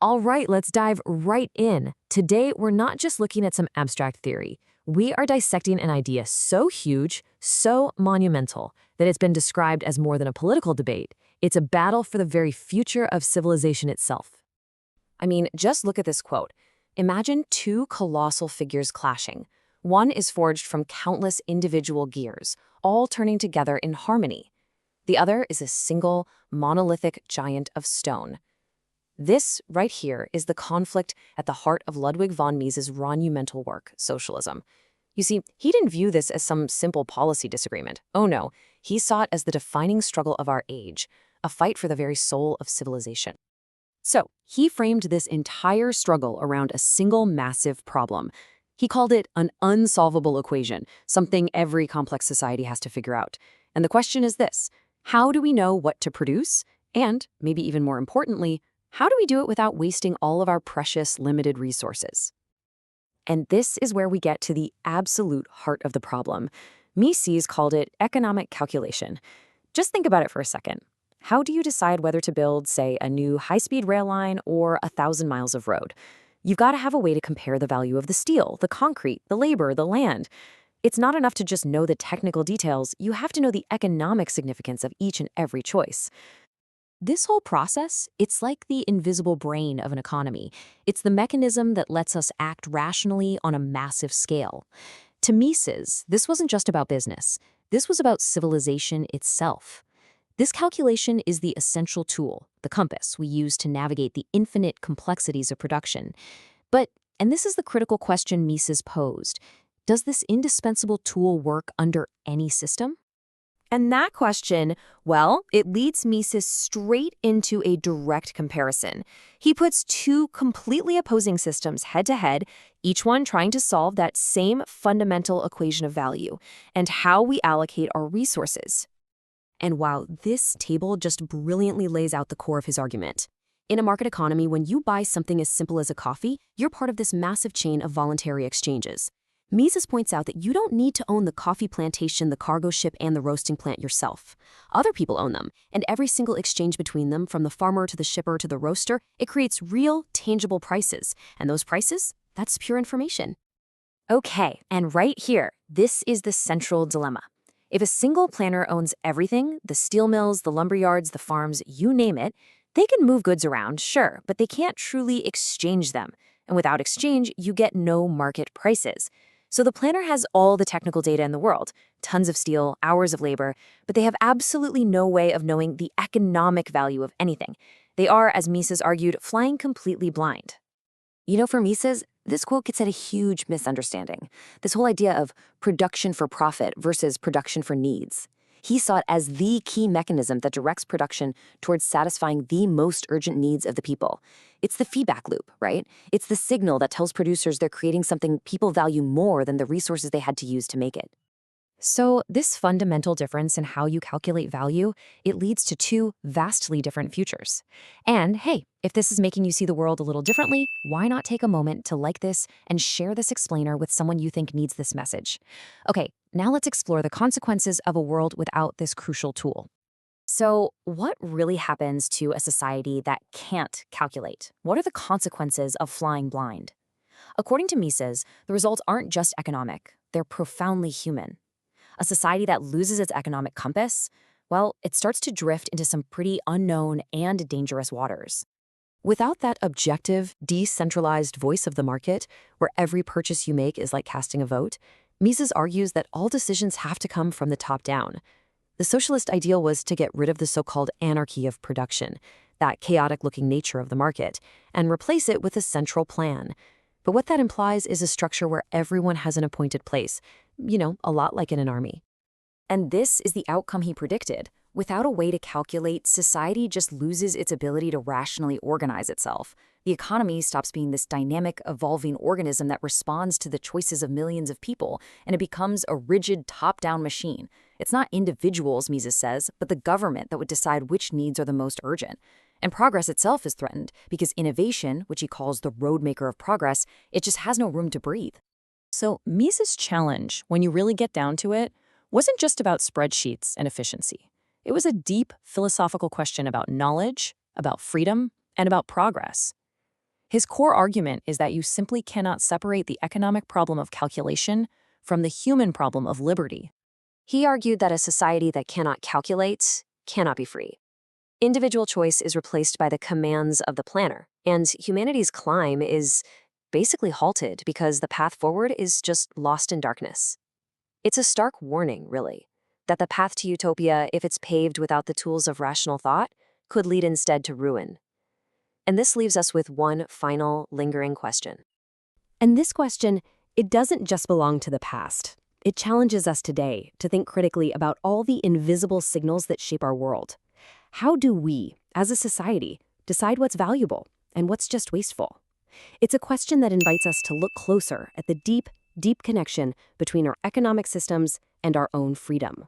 All right, let's dive right in. Today, we're not just looking at some abstract theory. We are dissecting an idea so huge, so monumental, that it's been described as more than a political debate. It's a battle for the very future of civilization itself. I mean, just look at this quote. Imagine two colossal figures clashing. One is forged from countless individual gears, all turning together in harmony. The other is a single, monolithic giant of stone. This, right here, is the conflict at the heart of Ludwig von Mises' monumental work, Socialism. You see, he didn't view this as some simple policy disagreement. Oh no, he saw it as the defining struggle of our age, a fight for the very soul of civilization. So, he framed this entire struggle around a single massive problem. He called it an unsolvable equation, something every complex society has to figure out. And the question is this: how do we know what to produce? And, maybe even more importantly, how do we do it without wasting all of our precious, limited resources? And this is where we get to the absolute heart of the problem. Mises called it economic calculation. Just think about it for a second. How do you decide whether to build, say, a new high-speed rail line or 1,000 miles of road? You've got to have a way to compare the value of the steel, the concrete, the labor, the land. It's not enough to just know the technical details. You have to know the economic significance of each and every choice. This whole process, it's like the invisible brain of an economy. It's the mechanism that lets us act rationally on a massive scale. To Mises, this wasn't just about business. This was about civilization itself. This calculation is the essential tool, the compass we use to navigate the infinite complexities of production. And this is the critical question Mises posed, does this indispensable tool work under any system? And that question, well, it leads Mises straight into a direct comparison. He puts two completely opposing systems head-to-head, each one trying to solve that same fundamental equation of value and how we allocate our resources. And wow, this table just brilliantly lays out the core of his argument. In a market economy, when you buy something as simple as a coffee, you're part of this massive chain of voluntary exchanges. Mises points out that you don't need to own the coffee plantation, the cargo ship, and the roasting plant yourself. Other people own them, and every single exchange between them, from the farmer to the shipper to the roaster, it creates real, tangible prices. And those prices, that's pure information. Okay, and right here, this is the central dilemma. If a single planter owns everything, the steel mills, the lumber yards, the farms, you name it, they can move goods around, sure, but they can't truly exchange them. And without exchange, you get no market prices. So the planner has all the technical data in the world, tons of steel, hours of labor, but they have absolutely no way of knowing the economic value of anything. They are, as Mises argued, flying completely blind. You know, for Mises, this quote gets at a huge misunderstanding. This whole idea of production for profit versus production for needs. He saw it as the key mechanism that directs production towards satisfying the most urgent needs of the people. It's the feedback loop, right? It's the signal that tells producers they're creating something people value more than the resources they had to use to make it. So this fundamental difference in how you calculate value, it leads to two vastly different futures. And hey, if this is making you see the world a little differently, why not take a moment to like this and share this explainer with someone you think needs this message? Okay, now let's explore the consequences of a world without this crucial tool. So what really happens to a society that can't calculate? What are the consequences of flying blind? According to Mises, the results aren't just economic, they're profoundly human. A society that loses its economic compass, well, it starts to drift into some pretty unknown and dangerous waters. Without that objective, decentralized voice of the market, where every purchase you make is like casting a vote, Mises argues that all decisions have to come from the top down. The socialist ideal was to get rid of the so-called anarchy of production, that chaotic-looking nature of the market, and replace it with a central plan. But what that implies is a structure where everyone has an appointed place, a lot like in an army. And this is the outcome he predicted. Without a way to calculate, society just loses its ability to rationally organize itself. The economy stops being this dynamic, evolving organism that responds to the choices of millions of people, and it becomes a rigid, top-down machine. It's not individuals, Mises says, but the government that would decide which needs are the most urgent. And progress itself is threatened, because innovation, which he calls the roadmaker of progress, it just has no room to breathe. So Mises' challenge, when you really get down to it, wasn't just about spreadsheets and efficiency. It was a deep philosophical question about knowledge, about freedom, and about progress. His core argument is that you simply cannot separate the economic problem of calculation from the human problem of liberty. He argued that a society that cannot calculate cannot be free. Individual choice is replaced by the commands of the planner, and humanity's climb is basically halted because the path forward is just lost in darkness. It's a stark warning, really, that the path to utopia, if it's paved without the tools of rational thought, could lead instead to ruin. And this leaves us with one final, lingering question. And this question, it doesn't just belong to the past. It challenges us today to think critically about all the invisible signals that shape our world. How do we, as a society, decide what's valuable and what's just wasteful? It's a question that invites us to look closer at the deep, deep connection between our economic systems and our own freedom.